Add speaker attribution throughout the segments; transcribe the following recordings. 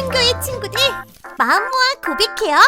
Speaker 1: 친구의 친구들, 마음 모아 고백해요.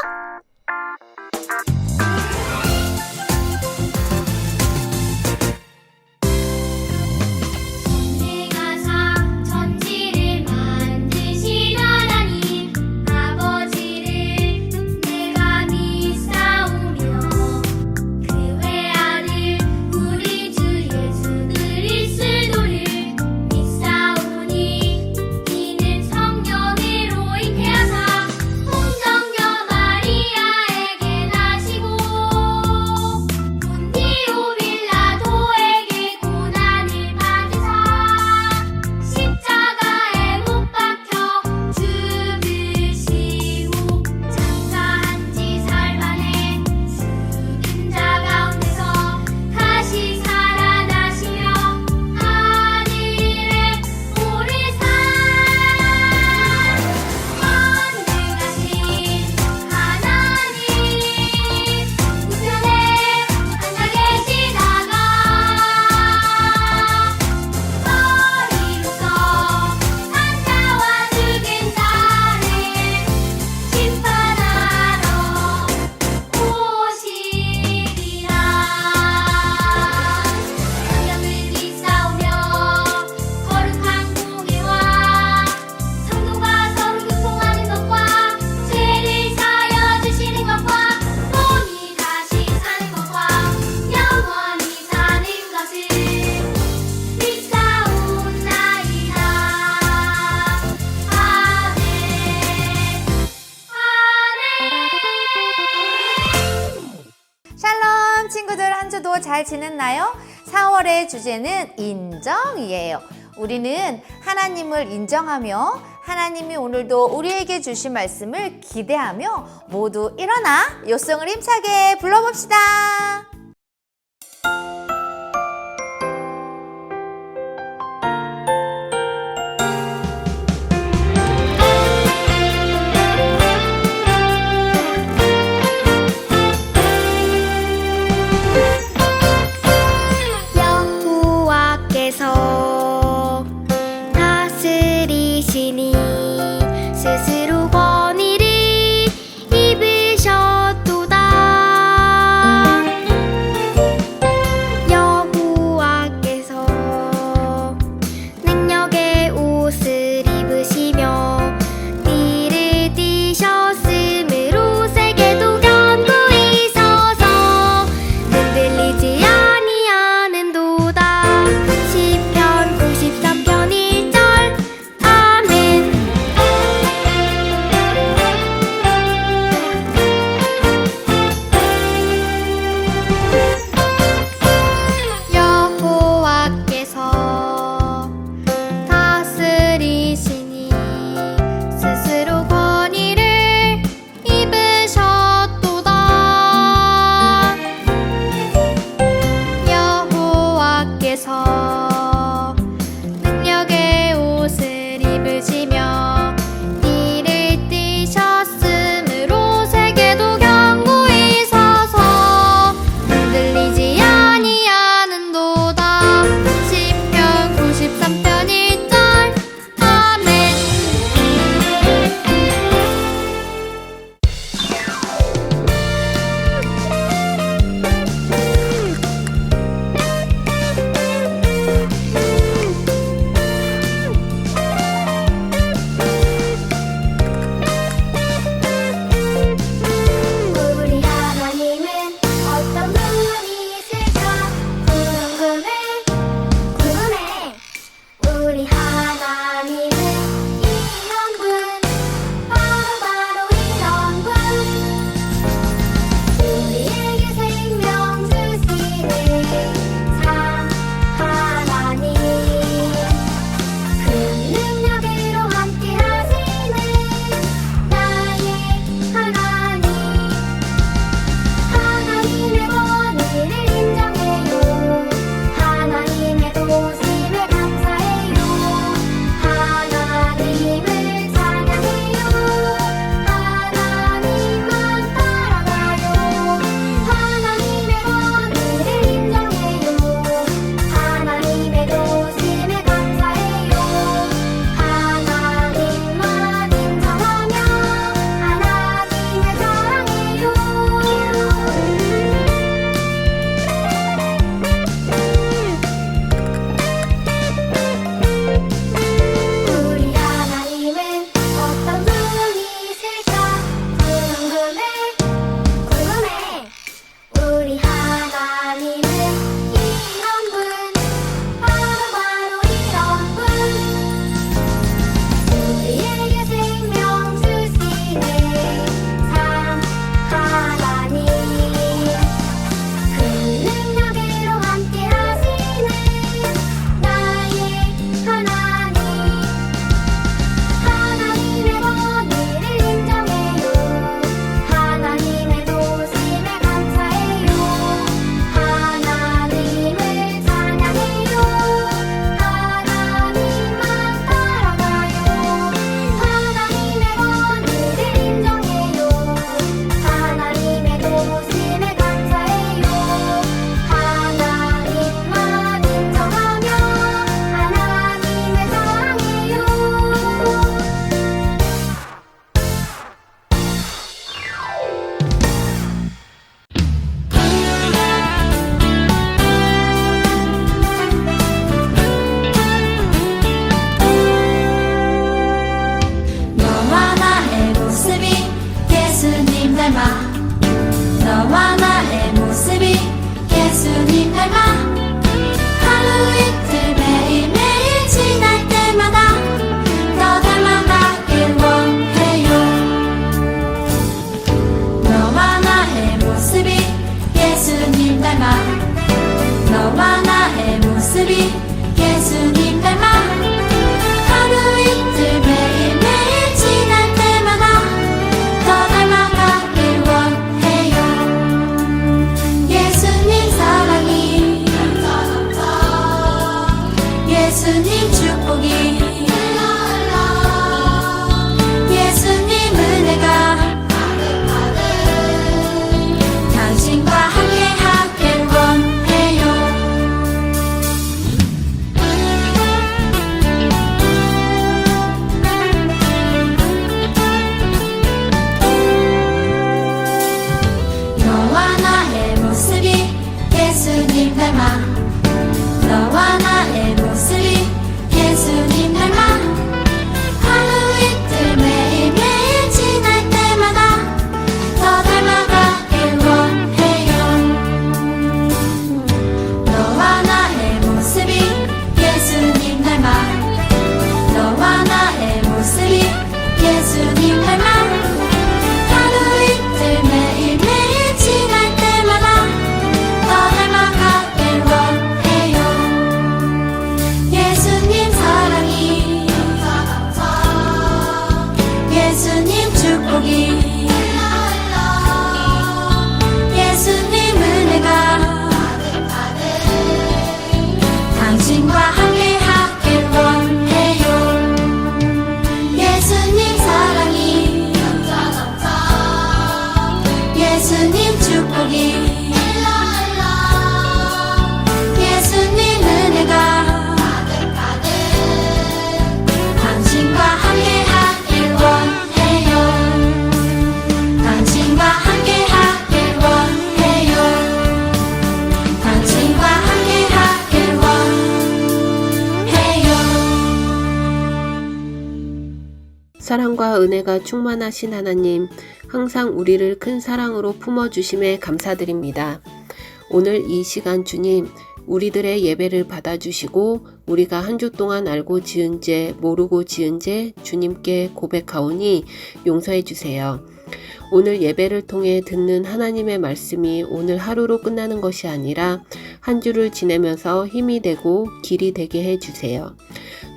Speaker 2: 샬롬 친구들, 한 주도 잘 지냈나요? 4월의 주제는 인정이에요. 우리는 하나님을 인정하며 하나님이 오늘도 우리에게 주신 말씀을 기대하며 모두 일어나 요성을 힘차게 불러봅시다.
Speaker 3: 다스리시니 스스로 권위를 입으셨도다.
Speaker 4: 사랑과 은혜가 충만하신 하나님, 항상 우리를 큰 사랑으로 품어주심에 감사드립니다. 오늘 이 시간 주님, 우리들의 예배를 받아주시고 우리가 한 주 동안 알고 지은 죄, 모르고 지은 죄 주님께 고백하오니 용서해 주세요. 오늘 예배를 통해 듣는 하나님의 말씀이 오늘 하루로 끝나는 것이 아니라 한 주를 지내면서 힘이 되고 길이 되게 해 주세요.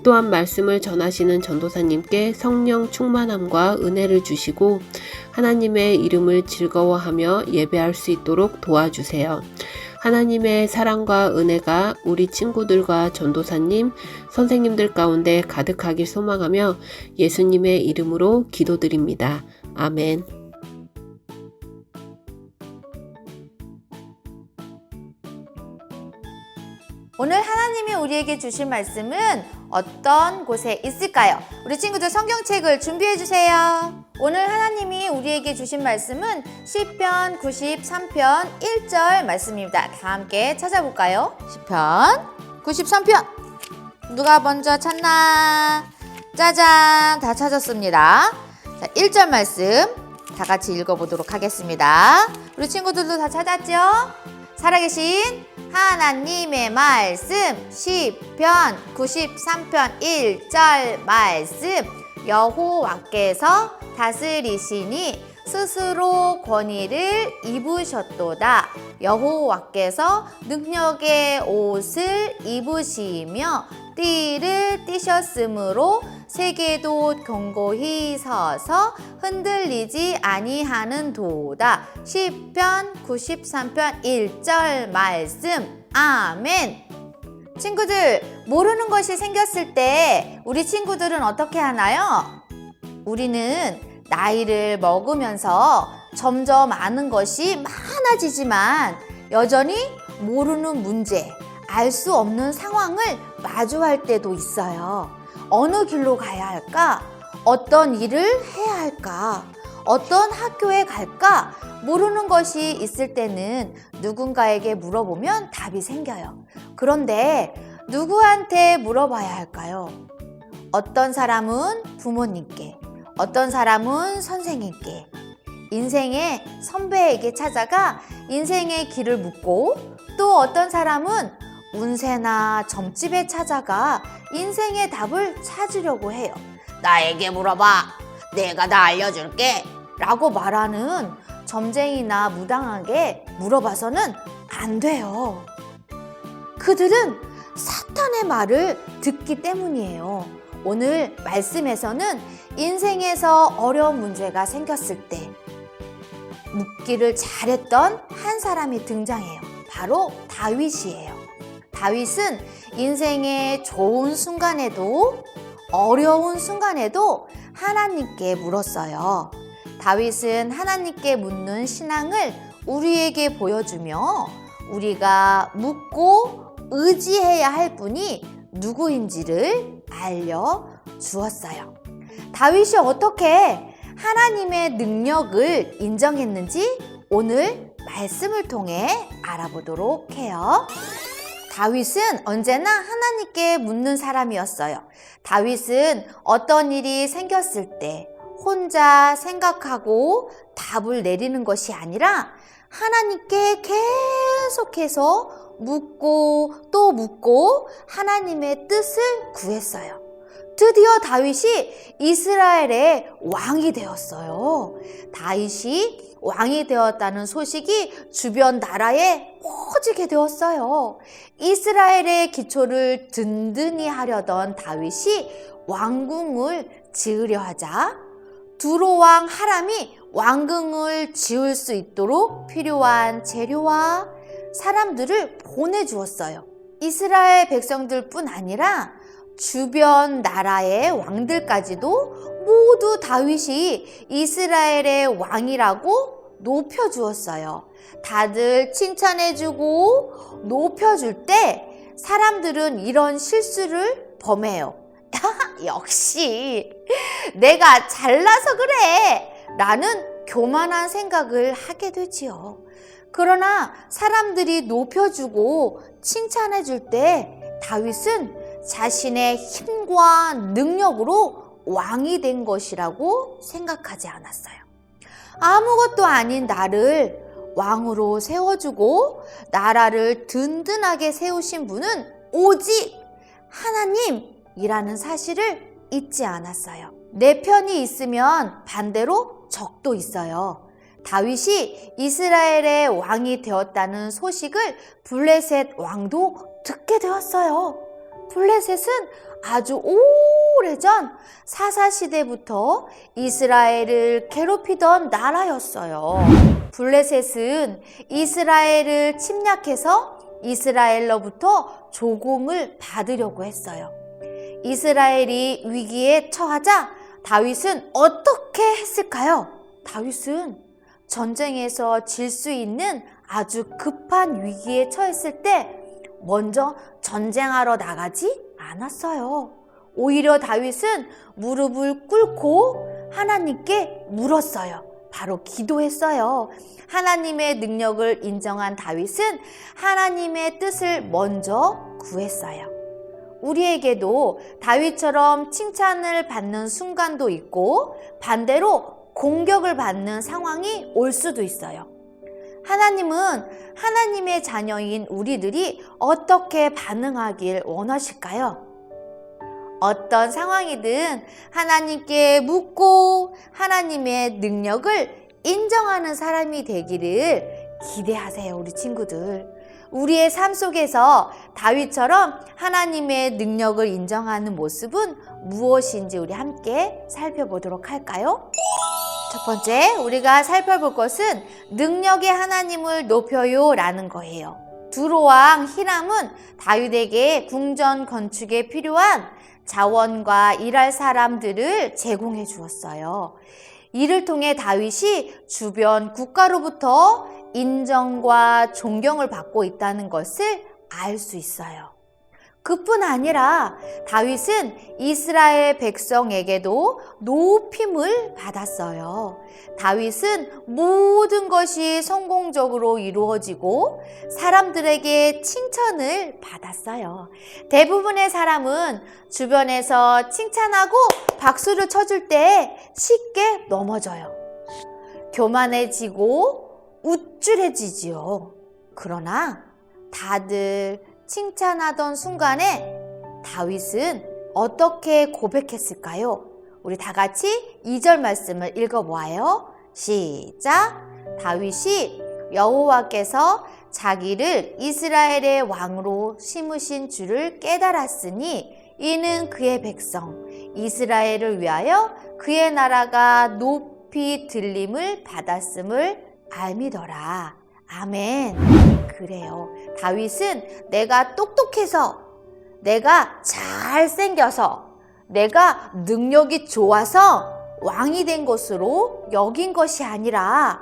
Speaker 4: 또한 말씀을 전하시는 전도사님께 성령 충만함과 은혜를 주시고 하나님의 이름을 즐거워하며 예배할 수 있도록 도와주세요. 하나님의 사랑과 은혜가 우리 친구들과 전도사님, 선생님들 가운데 가득하길 소망하며 예수님의 이름으로 기도드립니다. 아멘.
Speaker 2: 오늘 하나님이 우리에게 주신 말씀은 어떤 곳에 있을까요? 우리 친구들 성경책을 준비해 주세요. 오늘 하나님이 우리에게 주신 말씀은 시편 93편 1절 말씀입니다. 다 함께 찾아볼까요? 시편 93편 누가 먼저 찾나? 짜잔, 다 찾았습니다. 자, 1절 말씀 다 같이 읽어보도록 하겠습니다. 우리 친구들도 다 찾았죠? 살아계신 하나님의 말씀 시편 93편 1절 말씀 여호와께서 다스리시니 스스로 권위를 입으셨도다. 여호와께서 능력의 옷을 입으시며 띠를 띠셨으므로 세계도 견고히 서서 흔들리지 아니하는 도다. 시편 93편 1절 말씀. 아멘. 친구들, 모르는 것이 생겼을 때 우리 친구들은 어떻게 하나요? 우리는 나이를 먹으면서 점점 아는 것이 많아지지만 여전히 모르는 문제, 알 수 없는 상황을 마주할 때도 있어요. 어느 길로 가야 할까? 어떤 일을 해야 할까? 어떤 학교에 갈까? 모르는 것이 있을 때는 누군가에게 물어보면 답이 생겨요. 그런데 누구한테 물어봐야 할까요? 어떤 사람은 부모님께, 어떤 사람은 선생님께, 인생의 선배에게 찾아가 인생의 길을 묻고, 또 어떤 사람은 운세나 점집에 찾아가 인생의 답을 찾으려고 해요. 나에게 물어봐. 내가 다 알려줄게. 라고 말하는 점쟁이나 무당하게 물어봐서는 안 돼요. 그들은 사탄의 말을 듣기 때문이에요. 오늘 말씀에서는 인생에서 어려운 문제가 생겼을 때 묻기를 잘했던 한 사람이 등장해요. 바로 다윗이에요. 다윗은 인생의 좋은 순간에도 어려운 순간에도 하나님께 물었어요. 다윗은 하나님께 묻는 신앙을 우리에게 보여주며 우리가 묻고 의지해야 할 분이 누구인지를 알려주었어요. 다윗이 어떻게 하나님의 능력을 인정했는지 오늘 말씀을 통해 알아보도록 해요. 다윗은 언제나 하나님께 묻는 사람이었어요. 다윗은 어떤 일이 생겼을 때 혼자 생각하고 답을 내리는 것이 아니라 하나님께 계속해서 묻고 또 묻고 하나님의 뜻을 구했어요. 드디어 다윗이 이스라엘의 왕이 되었어요. 다윗이 왕이 되었다는 소식이 주변 나라에 퍼지게 되었어요. 이스라엘의 기초를 든든히 하려던 다윗이 왕궁을 지으려 하자 두로왕 하람이 왕궁을 지을 수 있도록 필요한 재료와 사람들을 보내주었어요. 이스라엘 백성들뿐 아니라 주변 나라의 왕들까지도 모두 다윗이 이스라엘의 왕이라고 높여주었어요. 다들 칭찬해주고 높여줄 때 사람들은 이런 실수를 범해요. 역시 내가 잘나서 그래 라는 교만한 생각을 하게 되지요. 그러나 사람들이 높여주고 칭찬해줄 때 다윗은 자신의 힘과 능력으로 왕이 된 것이라고 생각하지 않았어요. 아무것도 아닌 나를 왕으로 세워주고 나라를 든든하게 세우신 분은 오직 하나님이라는 사실을 잊지 않았어요. 내 편이 있으면 반대로 적도 있어요. 다윗이 이스라엘의 왕이 되었다는 소식을 블레셋 왕도 듣게 되었어요. 블레셋은 아주 오래전 사사시대부터 이스라엘을 괴롭히던 나라였어요. 블레셋은 이스라엘을 침략해서 이스라엘로부터 조공을 받으려고 했어요. 이스라엘이 위기에 처하자 다윗은 어떻게 했을까요? 다윗은 전쟁에서 질 수 있는 아주 급한 위기에 처했을 때 먼저 전쟁하러 나가지 않았어요. 오히려 다윗은 무릎을 꿇고 하나님께 물었어요. 바로 기도했어요. 하나님의 능력을 인정한 다윗은 하나님의 뜻을 먼저 구했어요. 우리에게도 다윗처럼 칭찬을 받는 순간도 있고 반대로 공격을 받는 상황이 올 수도 있어요. 하나님은 하나님의 자녀인 우리들이 어떻게 반응하길 원하실까요? 어떤 상황이든 하나님께 묻고 하나님의 능력을 인정하는 사람이 되기를 기대하세요, 우리 친구들. 우리의 삶 속에서 다윗처럼 하나님의 능력을 인정하는 모습은 무엇인지 우리 함께 살펴보도록 할까요? 첫 번째, 우리가 살펴볼 것은 능력의 하나님을 높여요 라는 거예요. 두로왕 히람은 다윗에게 궁전 건축에 필요한 자원과 일할 사람들을 제공해 주었어요. 이를 통해 다윗이 주변 국가로부터 인정과 존경을 받고 있다는 것을 알 수 있어요. 그뿐 아니라 다윗은 이스라엘 백성에게도 높임을 받았어요. 다윗은 모든 것이 성공적으로 이루어지고 사람들에게 칭찬을 받았어요. 대부분의 사람은 주변에서 칭찬하고 박수를 쳐줄 때 쉽게 넘어져요. 교만해지고 우쭐해지지요. 그러나 다들 칭찬하던 순간에 다윗은 어떻게 고백했을까요? 우리 다 같이 2절 말씀을 읽어보아요. 시작! 다윗이 여호와께서 자기를 이스라엘의 왕으로 심으신 줄을 깨달았으니 이는 그의 백성 이스라엘을 위하여 그의 나라가 높이 들림을 받았음을 알미더라. 아멘. 그래요. 다윗은 내가 똑똑해서, 내가 잘생겨서, 내가 능력이 좋아서 왕이 된 것으로 여긴 것이 아니라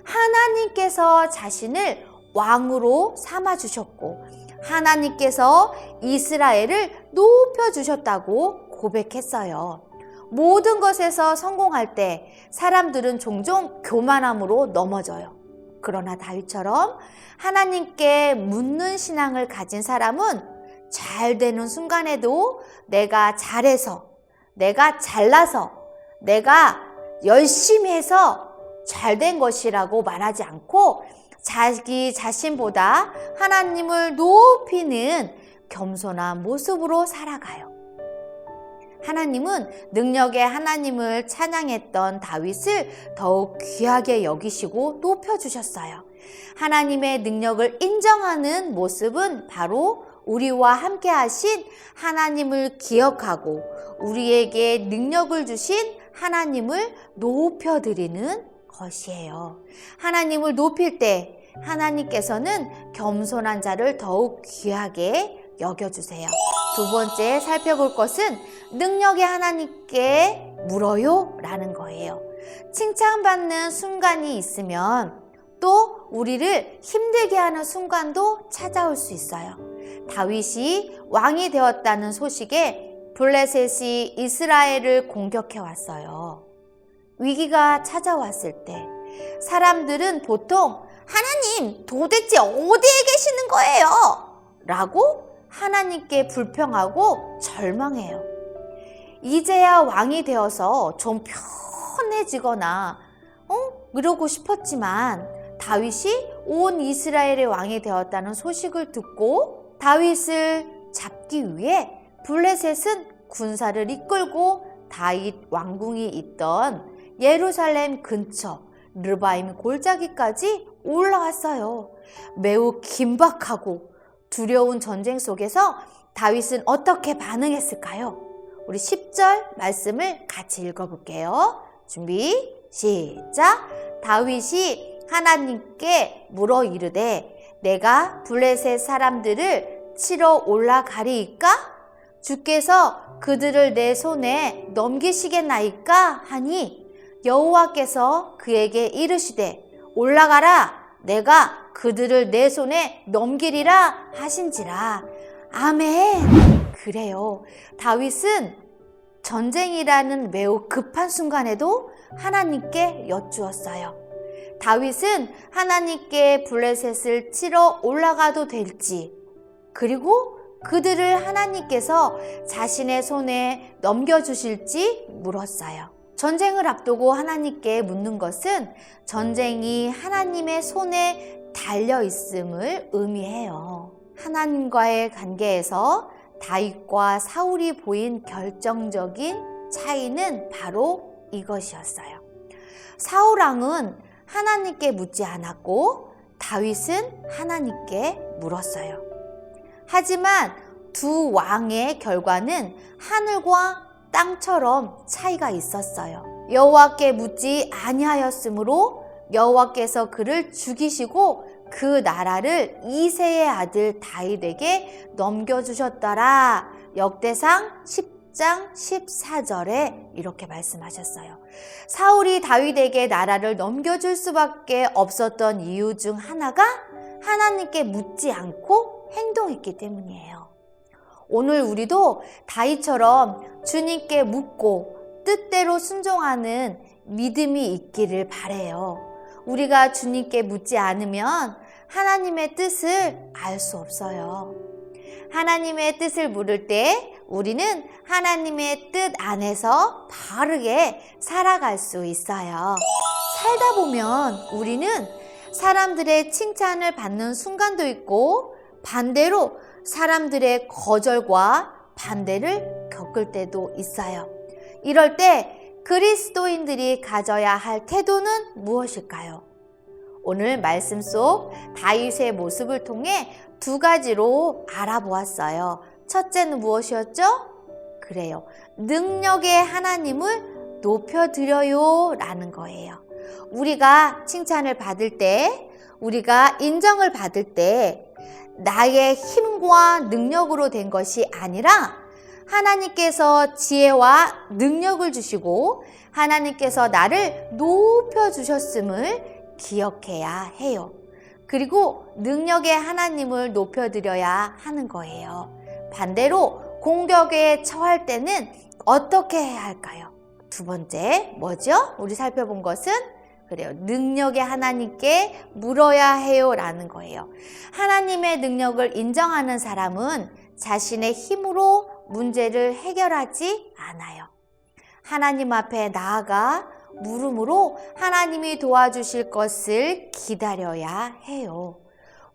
Speaker 2: 하나님께서 자신을 왕으로 삼아주셨고 하나님께서 이스라엘을 높여주셨다고 고백했어요. 모든 것에서 성공할 때 사람들은 종종 교만함으로 넘어져요. 그러나 다윗처럼 하나님께 묻는 신앙을 가진 사람은 잘 되는 순간에도 내가 잘해서, 내가 잘나서, 내가 열심히 해서 잘 된 것이라고 말하지 않고 자기 자신보다 하나님을 높이는 겸손한 모습으로 살아가요. 하나님은 능력의 하나님을 찬양했던 다윗을 더욱 귀하게 여기시고 높여주셨어요. 하나님의 능력을 인정하는 모습은 바로 우리와 함께 하신 하나님을 기억하고 우리에게 능력을 주신 하나님을 높여드리는 것이에요. 하나님을 높일 때 하나님께서는 겸손한 자를 더욱 귀하게 여겨주세요. 두 번째 살펴볼 것은 능력의 하나님께 물어요 라는 거예요. 칭찬받는 순간이 있으면 또 우리를 힘들게 하는 순간도 찾아올 수 있어요. 다윗이 왕이 되었다는 소식에 블레셋이 이스라엘을 공격해 왔어요. 위기가 찾아왔을 때 사람들은 보통 하나님 도대체 어디에 계시는 거예요? 라고 하나님께 불평하고 절망해요. 이제야 왕이 되어서 좀 편해지거나 이러고 싶었지만 다윗이 온 이스라엘의 왕이 되었다는 소식을 듣고 다윗을 잡기 위해 블레셋은 군사를 이끌고 다윗 왕궁이 있던 예루살렘 근처 르바임 골짜기까지 올라왔어요. 매우 긴박하고 두려운 전쟁 속에서 다윗은 어떻게 반응했을까요? 우리 10절 말씀을 같이 읽어볼게요. 준비, 시작! 다윗이 하나님께 물어 이르되 내가 블레셋 사람들을 치러 올라가리이까? 주께서 그들을 내 손에 넘기시겠나이까? 하니 여호와께서 그에게 이르시되 올라가라 내가 그들을 내 손에 넘기리라 하신지라. 아멘. 그래요. 다윗은 전쟁이라는 매우 급한 순간에도 하나님께 여쭈었어요. 다윗은 하나님께 블레셋을 치러 올라가도 될지, 그리고 그들을 하나님께서 자신의 손에 넘겨주실지 물었어요. 전쟁을 앞두고 하나님께 묻는 것은 전쟁이 하나님의 손에 달려 있음을 의미해요. 하나님과의 관계에서 다윗과 사울이 보인 결정적인 차이는 바로 이것이었어요. 사울 왕은 하나님께 묻지 않았고 다윗은 하나님께 물었어요. 하지만 두 왕의 결과는 하늘과 땅처럼 차이가 있었어요. 여호와께 묻지 아니하였으므로 여호와께서 그를 죽이시고 그 나라를 이새의 아들 다윗에게 넘겨주셨더라. 역대상 10장 14절에 이렇게 말씀하셨어요. 사울이 다윗에게 나라를 넘겨줄 수밖에 없었던 이유 중 하나가 하나님께 묻지 않고 행동했기 때문이에요. 오늘 우리도 다윗처럼 주님께 묻고 뜻대로 순종하는 믿음이 있기를 바라요. 우리가 주님께 묻지 않으면 하나님의 뜻을 알 수 없어요. 하나님의 뜻을 물을 때 우리는 하나님의 뜻 안에서 바르게 살아갈 수 있어요. 살다 보면 우리는 사람들의 칭찬을 받는 순간도 있고 반대로 사람들의 거절과 반대를 겪을 때도 있어요. 이럴 때 그리스도인들이 가져야 할 태도는 무엇일까요? 오늘 말씀 속 다윗의 모습을 통해 두 가지로 알아보았어요. 첫째는 무엇이었죠? 그래요. 능력의 하나님을 높여드려요 라는 거예요. 우리가 칭찬을 받을 때, 우리가 인정을 받을 때 나의 힘과 능력으로 된 것이 아니라 하나님께서 지혜와 능력을 주시고 하나님께서 나를 높여주셨음을 기억해야 해요. 그리고 능력의 하나님을 높여드려야 하는 거예요. 반대로 공격에 처할 때는 어떻게 해야 할까요? 두 번째, 뭐죠? 우리 살펴본 것은 그래요. 능력의 하나님께 물어야 해요 라는 거예요. 하나님의 능력을 인정하는 사람은 자신의 힘으로 문제를 해결하지 않아요. 하나님 앞에 나아가 물음으로 하나님이 도와주실 것을 기다려야 해요.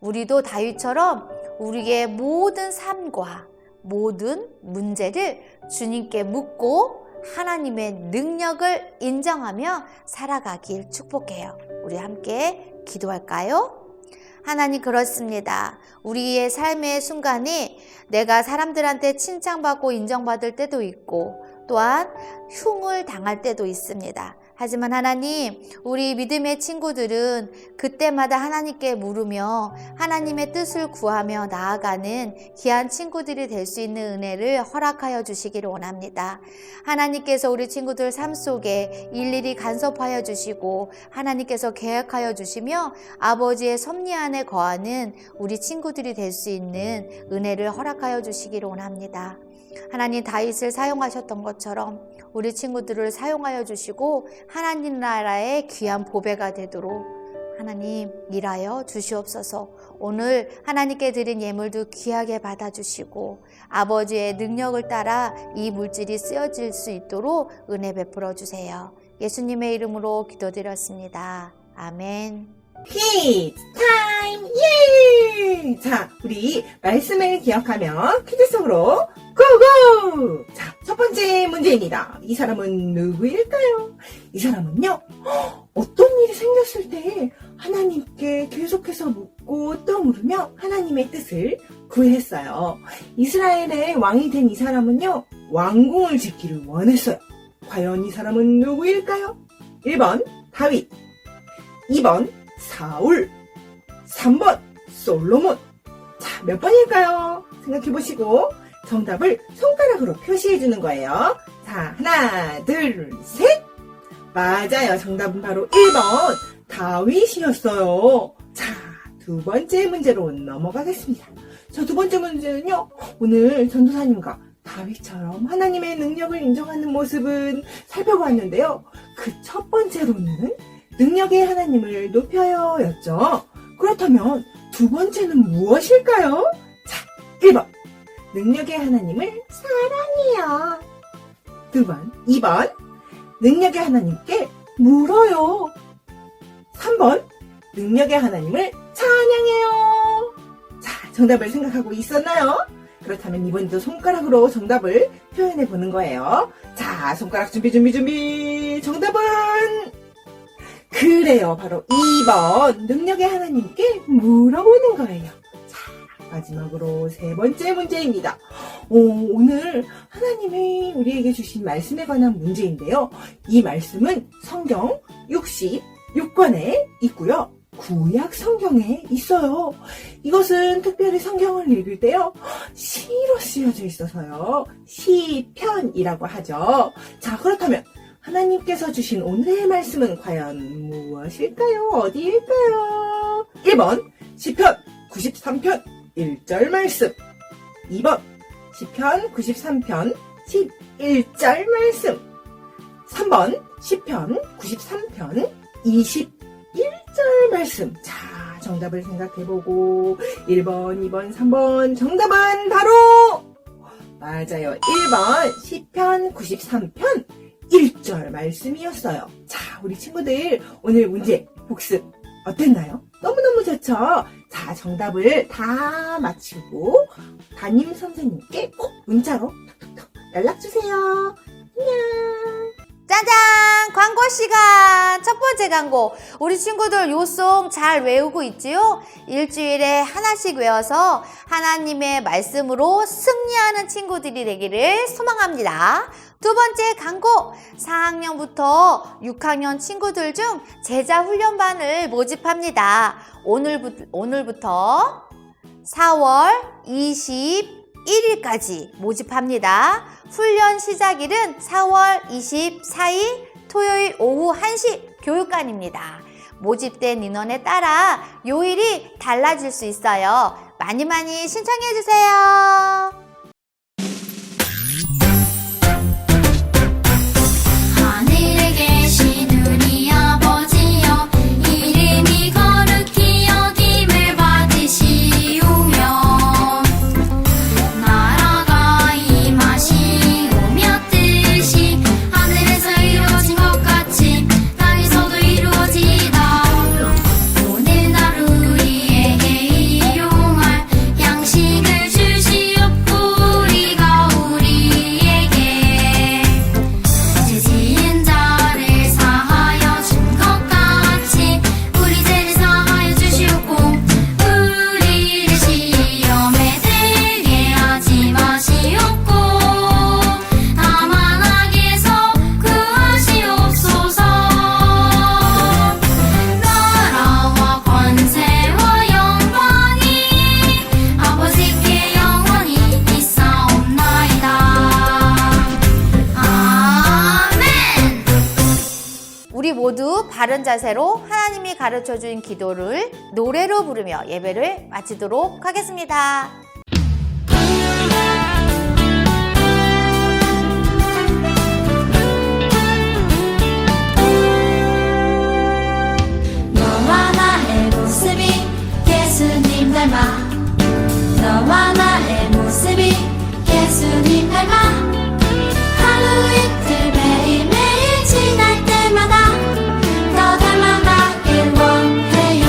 Speaker 2: 우리도 다윗처럼 우리의 모든 삶과 모든 문제를 주님께 묻고 하나님의 능력을 인정하며 살아가길 축복해요. 우리 함께 기도할까요? 하나님, 그렇습니다. 우리의 삶의 순간에 내가 사람들한테 칭찬받고 인정받을 때도 있고 또한 흉을 당할 때도 있습니다. 하지만 하나님, 우리 믿음의 친구들은 그때마다 하나님께 물으며 하나님의 뜻을 구하며 나아가는 귀한 친구들이 될 수 있는 은혜를 허락하여 주시기를 원합니다. 하나님께서 우리 친구들 삶 속에 일일이 간섭하여 주시고 하나님께서 계획하여 주시며 아버지의 섭리 안에 거하는 우리 친구들이 될 수 있는 은혜를 허락하여 주시기를 원합니다. 하나님, 다윗을 사용하셨던 것처럼 우리 친구들을 사용하여 주시고 하나님 나라의 귀한 보배가 되도록 하나님 일하여 주시옵소서. 오늘 하나님께 드린 예물도 귀하게 받아주시고 아버지의 능력을 따라 이 물질이 쓰여질 수 있도록 은혜 베풀어 주세요. 예수님의 이름으로 기도드렸습니다. 아멘.
Speaker 5: 퀴즈 타임! 예! 자, 우리 말씀을 기억하며 퀴즈 속으로 고고! 자, 첫 번째 문제입니다. 이 사람은 누구일까요? 이 사람은요, 어떤 일이 생겼을 때 하나님께 계속해서 묻고 또 물으며 하나님의 뜻을 구했어요. 이스라엘의 왕이 된 이 사람은요, 왕궁을 짓기를 원했어요. 과연 이 사람은 누구일까요? 1번 다윗, 2번 사울, 3번 솔로몬. 자, 몇 번일까요? 생각해보시고 정답을 손가락으로 표시해주는 거예요. 자, 하나, 둘, 셋. 맞아요. 정답은 바로 1번 다윗이었어요. 자, 두 번째 문제로 넘어가겠습니다. 자, 두 번째 문제는요, 오늘 전도사님과 다윗처럼 하나님의 능력을 인정하는 모습은 살펴보았는데요. 그 첫 번째로는 능력의 하나님을 높여요 였죠. 그렇다면 두 번째는 무엇일까요? 자, 1번 능력의 하나님을 사랑해요. 2번 능력의 하나님께 물어요. 3번 능력의 하나님을 찬양해요. 자, 정답을 생각하고 있었나요? 그렇다면 이번에도 손가락으로 정답을 표현해 보는 거예요. 자, 손가락 준비. 정답은 그래요. 바로 2번 능력의 하나님께 물어보는 거예요. 자, 마지막으로 세 번째 문제입니다. 오늘 하나님이 우리에게 주신 말씀에 관한 문제인데요. 이 말씀은 성경 66권에 있고요. 구약 성경에 있어요. 이것은 특별히 성경을 읽을 때요, 시로 쓰여져 있어서요, 시편이라고 하죠. 자, 그렇다면 하나님께서 주신 오늘의 말씀은 과연 무엇일까요? 어디일까요? 1번 시편 93편 1절 말씀, 2번 시편 93편 11절 말씀, 3번 시편 93편 21절 말씀. 자, 정답을 생각해보고 1번, 2번, 3번 정답은 바로 맞아요. 1번 시편 93편 1절 말씀이었어요. 자, 우리 친구들 오늘 문제 복습 어땠나요? 너무너무 좋죠? 자, 정답을 다 맞히고 담임 선생님께 꼭 문자로 톡톡톡 연락주세요. 안녕.
Speaker 2: 짜잔! 광고 시간! 첫 번째 광고. 우리 친구들 요송 잘 외우고 있지요? 일주일에 하나씩 외워서 하나님의 말씀으로 승리하는 친구들이 되기를 소망합니다. 두 번째 광고. 4학년부터 6학년 친구들 중 제자 훈련반을 모집합니다. 오늘부터 4월 21일까지 모집합니다. 훈련 시작일은 4월 24일 토요일 오후 1시 교육관입니다. 모집된 인원에 따라 요일이 달라질 수 있어요. 많이 신청해주세요.
Speaker 3: 하늘에 계신 우리 아버지여 이름이 거룩히 여김을 받으시오며 나라가 임하시오며 뜻이 하늘에서 이루어진 것 같이 땅에서도 이루어지이다. 오늘 하루 우리에게 일용할 양식을 주시옵고 우리가 우리에게 죄 지은 자를 사하여 준 것 같이 우리 죄를 사하여 주시옵고 우리를 시험에 들게 하지 마시옵고 다만 악에서 구하시옵소서. 나라와 권세와 영광이 아버지께 영원히 있사옵나이다. 아멘.
Speaker 2: 우리 모두 바른 자세로 하나님이 가르쳐준 기도를 노래로 부르며 예배를 마치도록 하겠습니다.
Speaker 3: 너와 나 닮아 너와 나의 모습이 예수님 닮아 하루 이틀 매일매일 지날 때마다 더 닮아가길 원해요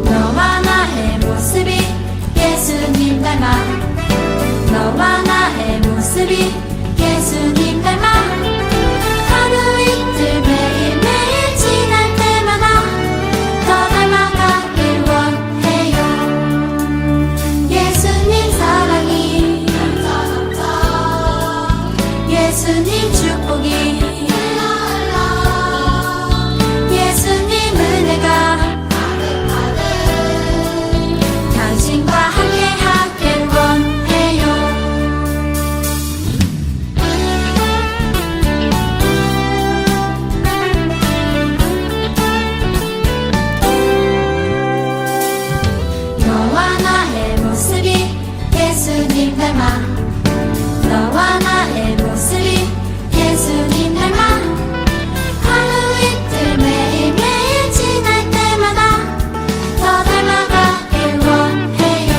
Speaker 3: 너와 나의 모습이 예수님 닮아 너와 나의 모습이 예수님 닮아 하루 이틀 매일매일 지날 때마다 더 닮아가길 원해요 예수님 사랑이 예수님 축복이 예수님 은혜가 당신과 함께 하길 원해요 너와 나의 모습이 예수님 닮아 너와 나의 모습이 예수님 닮아 하루 이틀 매일매일 지날 때마다 더 닮아가길 원해요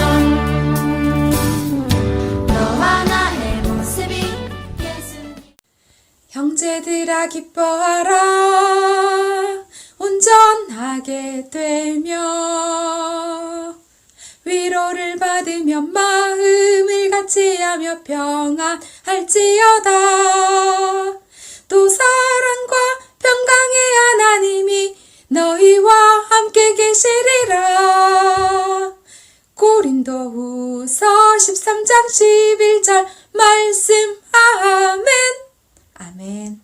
Speaker 3: 너와 나의 모습이 예수님
Speaker 6: 형제들아 기뻐하라 온전하게 되며 위로를 받으며 마음을 같이하며 평안할지어다 또 사랑과 평강의 하나님이 너희와 함께 계시리라 고린도후서 13장 11절 말씀 아멘 아멘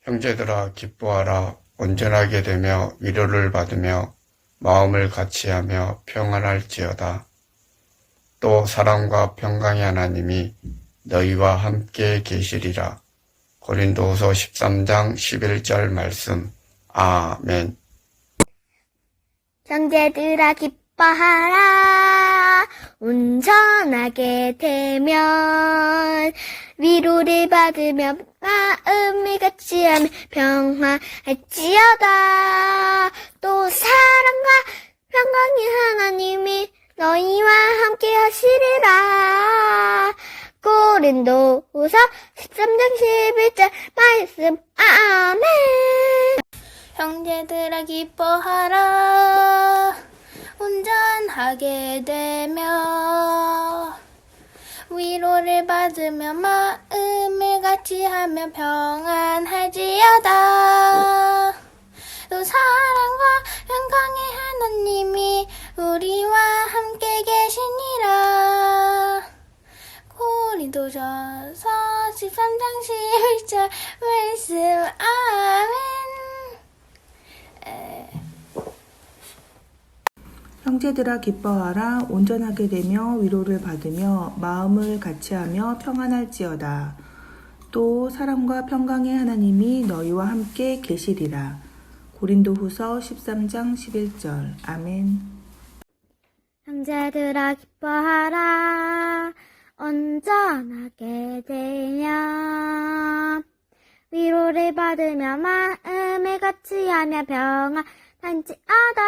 Speaker 7: 형제들아 기뻐하라 온전하게 되며 위로를 받으며 마음을 같이하며 평안할지어다. 또 사랑과 평강의 하나님이 너희와 함께 계시리라. 고린도후서 13장 11절 말씀. 아멘.
Speaker 1: 형제들아 기뻐하라 온전하게 되면 위로를 받으며 마음을 같이하며 평화할지어다 또 사랑과 평강의 하나님이 너희와 함께 하시리라 고린도후서 13장 11절 말씀 아멘 형제들아 기뻐하라 온전하게 되며 위로를 받으며 마음을 같이하며 평안할지어다 또 사랑과 평강의 하나님이 우리와 함께 계시니라 고린도전서 13장 11절 말씀 아멘
Speaker 5: 형제들아 기뻐하라 온전하게 되며 위로를 받으며 마음을 같이하며 평안할지어다. 또 사랑과 평강의 하나님이 너희와 함께 계시리라. 고린도후서 13장 11절 아멘.
Speaker 1: 형제들아 기뻐하라 온전하게 되며 위로를 받으며 마음을 같이하며 평안할지어다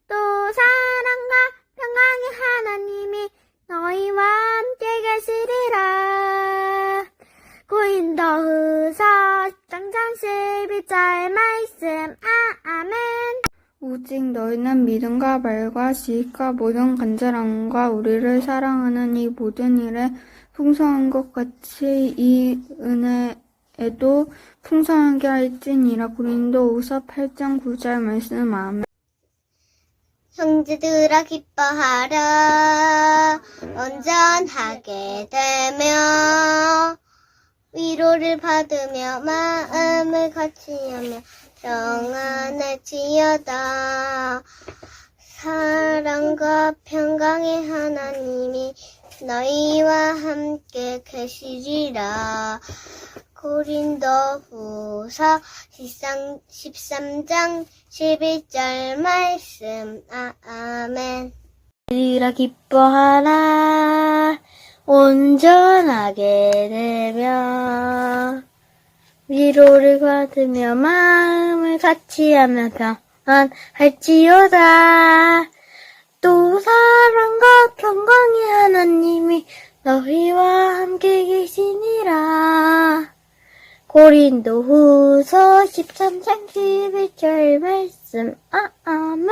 Speaker 1: 또 사랑과 평강의 하나님이 너희와 함께 계시리라 고린도후서 13장 11절 말씀 아멘
Speaker 8: 오직 너희는 믿음과 말과 지식과 모든 간절함과 우리를 사랑하는 이 모든 일에 풍성한 것 같이 이 은혜에도 풍성하게 할지니라 고린도후서 8장 9절 말씀 아멘
Speaker 1: 형제들아 기뻐하라 온전하게 되며 위로를 받으며 마음을 같이하며 평안할지어다 사랑과 평강의 하나님이 너희와 함께 계시리라 고린도후서 13장 11절 말씀 아멘
Speaker 9: 이라 기뻐하라 온전하게 되며 위로를 받으며 마음을 같이하며 할지어다. 또 사랑과 평강의 하나님이 너희와 함께 계시니라. 고린도후서 13장 11절 말씀. 아멘.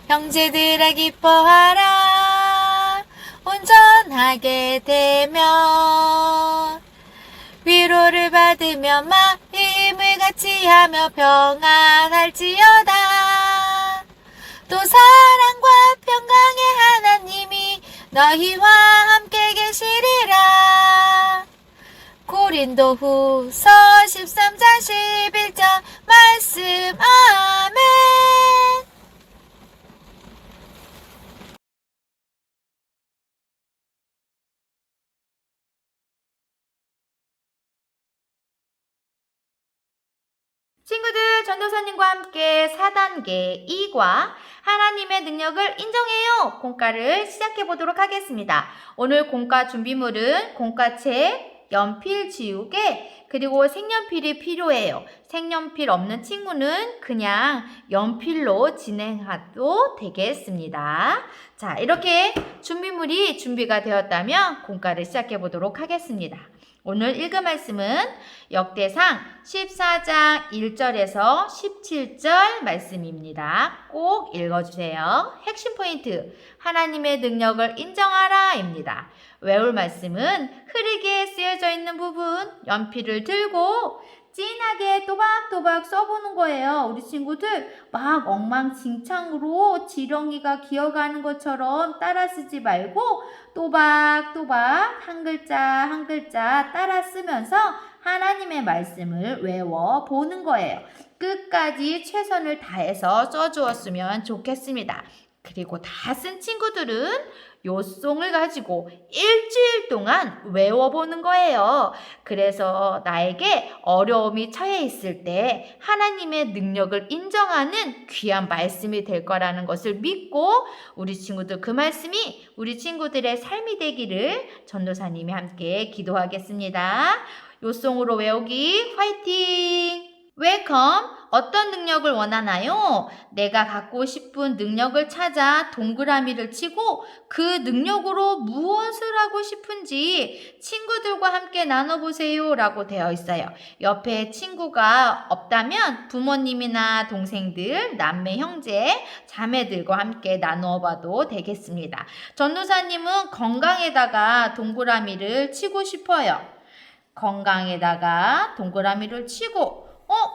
Speaker 2: 형제들아 기뻐하라. 온전하게 되면 위로를 받으며 마음을 같이하며 평안할지어다. 또 사랑과 평강의 하나님이 너희와 함께 계시리라. 고린도후서 13장 11절 말씀. 아멘. 친구들, 전도사님과 함께 4단계 2과 하나님의 능력을 인정해요. 공과를 시작해 보도록 하겠습니다. 오늘 공과 준비물은 공과책, 연필 지우개, 그리고 색연필이 필요해요. 색연필 없는 친구는 그냥 연필로 진행해도 되겠습니다. 자, 이렇게 준비물이 준비가 되었다면 공과를 시작해 보도록 하겠습니다. 오늘 읽은 말씀은 역대상 14장 1절에서 17절 말씀입니다. 꼭 읽어주세요. 핵심 포인트, 하나님의 능력을 인정하라 입니다. 외울 말씀은 흐리게 쓰여져 있는 부분, 연필을 들고 진하게 또박또박 써보는 거예요. 우리 친구들 막 엉망진창으로 지렁이가 기어가는 것처럼 따라 쓰지 말고 또박또박 한 글자 한 글자 따라 쓰면서 하나님의 말씀을 외워보는 거예요. 끝까지 최선을 다해서 써주었으면 좋겠습니다. 그리고 다 쓴 친구들은 요송을 가지고 일주일 동안 외워보는 거예요. 그래서 나에게 어려움이 처해 있을 때 하나님의 능력을 인정하는 귀한 말씀이 될 거라는 것을 믿고 우리 친구들 그 말씀이 우리 친구들의 삶이 되기를 전도사님이 함께 기도하겠습니다. 요송으로 외우기 화이팅! 웰컴! 어떤 능력을 원하나요? 내가 갖고 싶은 능력을 찾아 동그라미를 치고 그 능력으로 무엇을 하고 싶은지 친구들과 함께 나눠보세요 라고 되어 있어요. 옆에 친구가 없다면 부모님이나 동생들, 남매, 형제, 자매들과 함께 나누어 봐도 되겠습니다. 전도사님은 건강에다가 동그라미를 치고 싶어요. 건강에다가 동그라미를 치고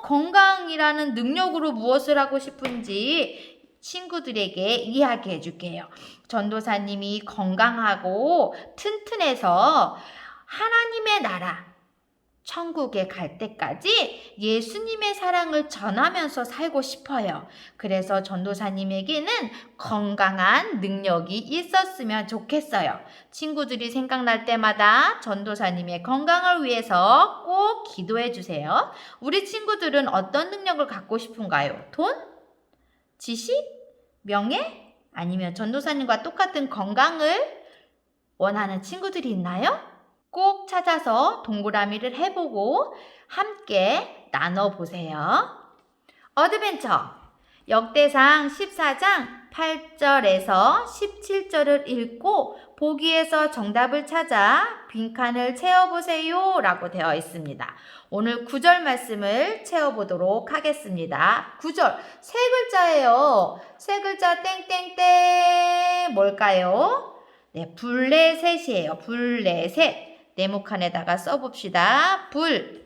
Speaker 2: 건강이라는 능력으로 무엇을 하고 싶은지 친구들에게 이야기해 줄게요. 전도사님이 건강하고 튼튼해서 하나님의 나라, 천국에 갈 때까지 예수님의 사랑을 전하면서 살고 싶어요. 그래서 전도사님에게는 건강한 능력이 있었으면 좋겠어요. 친구들이 생각날 때마다 전도사님의 건강을 위해서 꼭 기도해 주세요. 우리 친구들은 어떤 능력을 갖고 싶은가요? 돈? 지식? 명예? 아니면 전도사님과 똑같은 건강을 원하는 친구들이 있나요? 꼭 찾아서 동그라미를 해보고 함께 나눠보세요. 어드벤처 역대상 14장 8절에서 17절을 읽고 보기에서 정답을 찾아 빈칸을 채워보세요 라고 되어 있습니다. 오늘 9절 말씀을 채워보도록 하겠습니다. 9절 세 글자예요. 세 글자 땡땡땡 뭘까요? 네, 블레셋이에요. 블레셋. 네모칸에다가 써봅시다. 블레셋.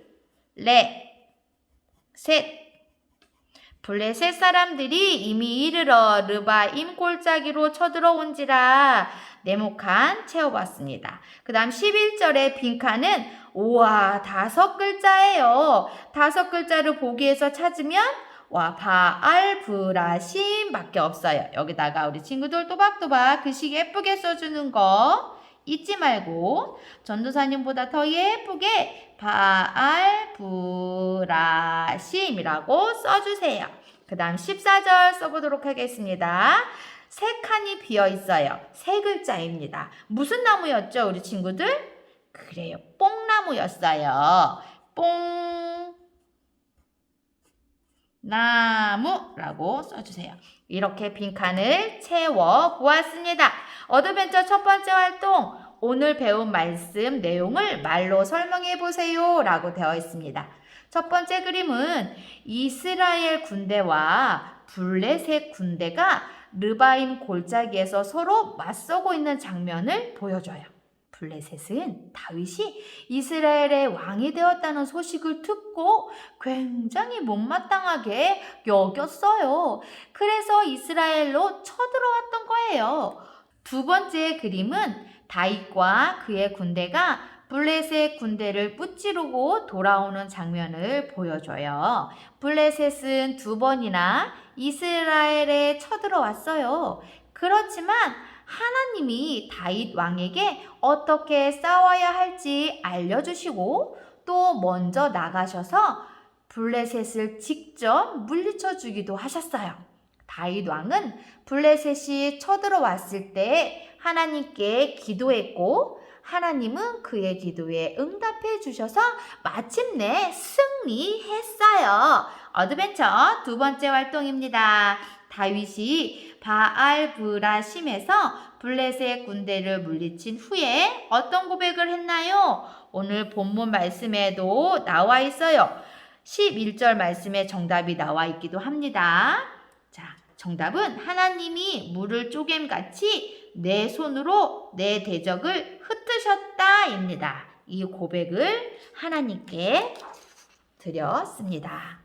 Speaker 2: 블레셋 사람들이 이미 이르러 르바임 골짜기로 쳐들어온지라 네모칸 채워봤습니다. 그 다음 11절의 빈칸은 우와 5글자예요. 5글자를 보기에서 찾으면 바알 브라심 밖에 없어요. 여기다가 우리 친구들 또박또박 글씨 예쁘게 써주는 거 잊지 말고 전도사님보다 더 예쁘게 바알 브라심이라고 써주세요. 그 다음 14절 써보도록 하겠습니다. 세 칸이 비어 있어요. 세 글자입니다. 무슨 나무였죠, 우리 친구들? 그래요, 뽕나무였어요. 뽕 나무라고 써주세요. 이렇게 빈칸을 채워 보았습니다. 어드벤처 첫 번째 활동, 오늘 배운 말씀 내용을 말로 설명해 보세요 라고 되어 있습니다. 첫 번째 그림은 이스라엘 군대와 블레셋 군대가 르바임 골짜기에서 서로 맞서고 있는 장면을 보여줘요. 블레셋은 다윗이 이스라엘의 왕이 되었다는 소식을 듣고 굉장히 못마땅하게 여겼어요. 그래서 이스라엘로 쳐들어왔던 거예요. 두 번째 그림은 다윗과 그의 군대가 블레셋 군대를 무찌르고 돌아오는 장면을 보여줘요. 블레셋은 2번이나 이스라엘에 쳐들어왔어요. 그렇지만 하나님이 다윗 왕에게 어떻게 싸워야 할지 알려주시고 또 먼저 나가셔서 블레셋을 직접 물리쳐 주기도 하셨어요. 다윗 왕은 블레셋이 쳐들어왔을 때 하나님께 기도했고 하나님은 그의 기도에 응답해 주셔서 마침내 승리했어요. 어드벤처 두 번째 활동입니다. 다윗이 바알브라심에서 블레셋 군대를 물리친 후에 어떤 고백을 했나요? 오늘 본문 말씀에도 나와 있어요. 11절 말씀에 정답이 나와 있기도 합니다. 자, 정답은 하나님이 물을 쪼개같이 내 손으로 내 대적을 흩으셨다입니다. 이 고백을 하나님께 드렸습니다.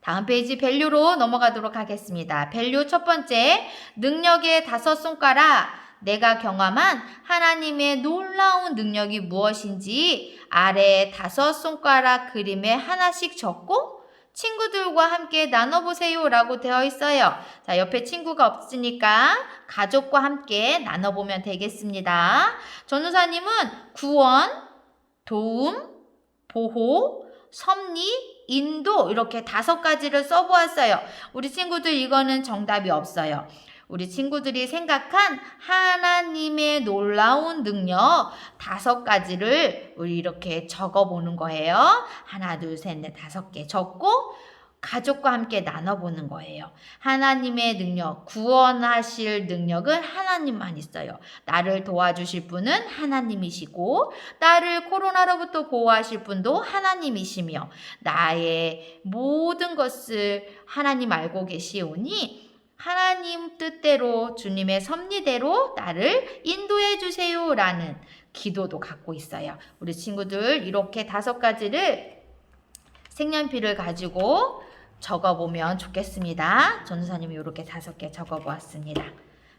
Speaker 2: 다음 페이지 밸류로 넘어가도록 하겠습니다. 밸류 첫 번째, 능력의 5손가락. 내가 경험한 하나님의 놀라운 능력이 무엇인지 아래 5손가락 그림에 하나씩 적고 친구들과 함께 나눠보세요 라고 되어 있어요. 자, 옆에 친구가 없으니까 가족과 함께 나눠보면 되겠습니다. 전우사님은 구원, 도움, 보호, 섭리, 인도 이렇게 5가지를 써보았어요. 우리 친구들 이거는 정답이 없어요. 우리 친구들이 생각한 하나님의 놀라운 능력 5가지를 우리 이렇게 적어보는 거예요. 하나, 둘, 셋, 넷, 5개 적고 가족과 함께 나눠보는 거예요. 하나님의 능력, 구원하실 능력은 하나님만 있어요. 나를 도와주실 분은 하나님이시고 나를 코로나로부터 보호하실 분도 하나님이시며 나의 모든 것을 하나님 알고 계시오니 하나님 뜻대로 주님의 섭리대로 나를 인도해 주세요 라는 기도도 갖고 있어요. 우리 친구들 이렇게 5가지를 색연필을 가지고 적어보면 좋겠습니다. 전도사님이 이렇게 5개 적어보았습니다.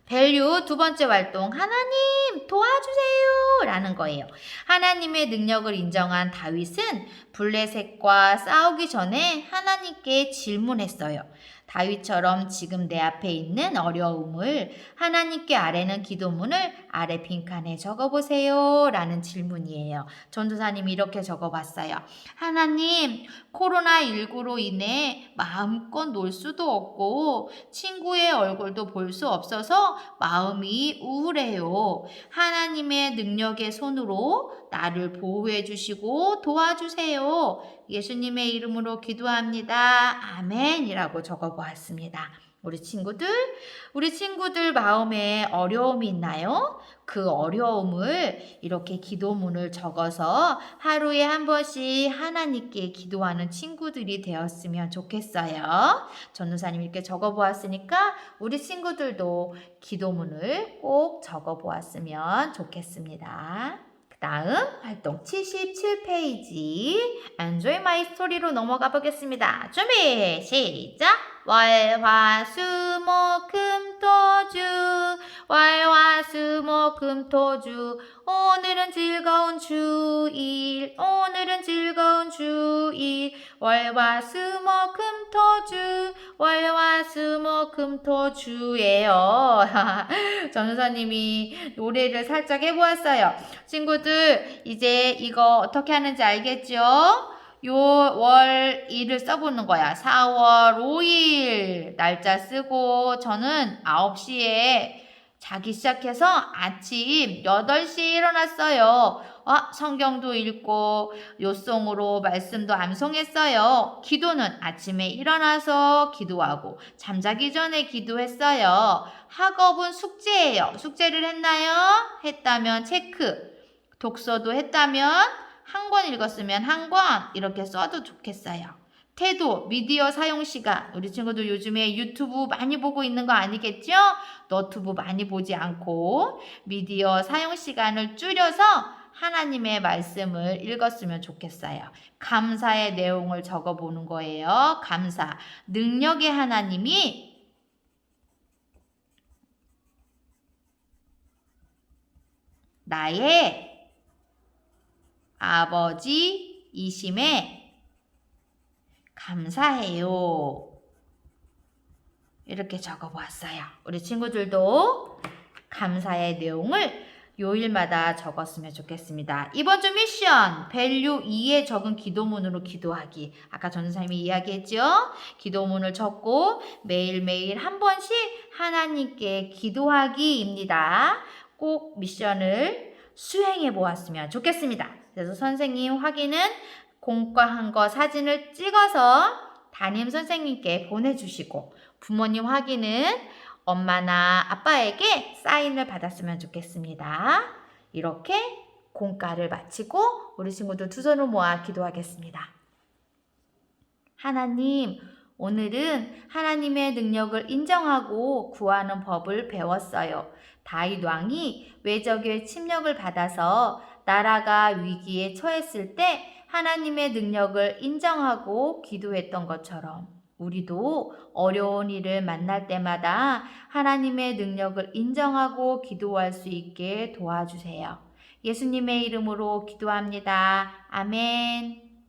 Speaker 2: 밸류 두 번째 활동, 하나님 도와주세요 라는 거예요. 하나님의 능력을 인정한 다윗은 블레셋과 싸우기 전에 하나님께 질문했어요. 다윗처럼 지금 내 앞에 있는 어려움을 하나님께 아래는 기도문을 아래 빈칸에 적어보세요 라는 질문이에요. 전도사님이 이렇게 적어봤어요. 하나님, 코로나19로 인해 마음껏 놀 수도 없고 친구의 얼굴도 볼 수 없어서 마음이 우울해요. 하나님의 능력의 손으로 나를 보호해 주시고 도와주세요. 예수님의 이름으로 기도합니다. 아멘이라고 적어보았습니다. 우리 친구들 마음에 어려움이 있나요? 그 어려움을 이렇게 기도문을 적어서 하루에 한 번씩 하나님께 기도하는 친구들이 되었으면 좋겠어요. 전도사님 이렇게 적어보았으니까 우리 친구들도 기도문을 꼭 적어보았으면 좋겠습니다. 다음 활동 77페이지 Enjoy My Story로 넘어가 보겠습니다. 준비 시작! 월화수목금토주 월화수목금토주 오늘은 즐거운 주일 월화수목금토주 월화수목금토주예요. 전도사님이 노래를 살짝 해보았어요. 친구들 이제 이거 어떻게 하는지 알겠죠? 요 월 2를 써보는 거야. 4월 5일 날짜 쓰고 저는 9시에 자기 시작해서 아침 8시에 일어났어요. 성경도 읽고 요송으로 말씀도 암송했어요. 기도는 아침에 일어나서 기도하고 잠자기 전에 기도했어요. 학업은 숙제예요. 숙제를 했나요? 했다면 체크. 독서도 했다면 한 권 읽었으면 한 권 이렇게 써도 좋겠어요. 태도, 미디어 사용 시간. 우리 친구들 요즘에 유튜브 많이 보고 있는 거 아니겠죠? 너튜브 많이 보지 않고 미디어 사용 시간을 줄여서 하나님의 말씀을 읽었으면 좋겠어요. 감사의 내용을 적어보는 거예요. 감사. 능력의 하나님이 나의 아버지이심에 감사해요. 이렇게 적어보았어요. 우리 친구들도 감사의 내용을 요일마다 적었으면 좋겠습니다. 이번 주 미션 밸류 2에 적은 기도문으로 기도하기. 아까 전사님이 이야기했죠? 기도문을 적고 매일매일 한 번씩 하나님께 기도하기입니다. 꼭 미션을 수행해 보았으면 좋겠습니다. 그래서 선생님 확인은 공과한 거 사진을 찍어서 담임 선생님께 보내주시고 부모님 확인은 엄마나 아빠에게 사인을 받았으면 좋겠습니다. 이렇게 공과를 마치고 우리 친구들 두 손을 모아 기도하겠습니다. 하나님, 오늘은 하나님의 능력을 인정하고 구하는 법을 배웠어요. 다윗 왕이 외적의 침략을 받아서 나라가 위기에 처했을 때 하나님의 능력을 인정하고 기도했던 것처럼 우리도 어려운 일을 만날 때마다 하나님의 능력을 인정하고 기도할 수 있게 도와주세요. 예수님의 이름으로 기도합니다. 아멘.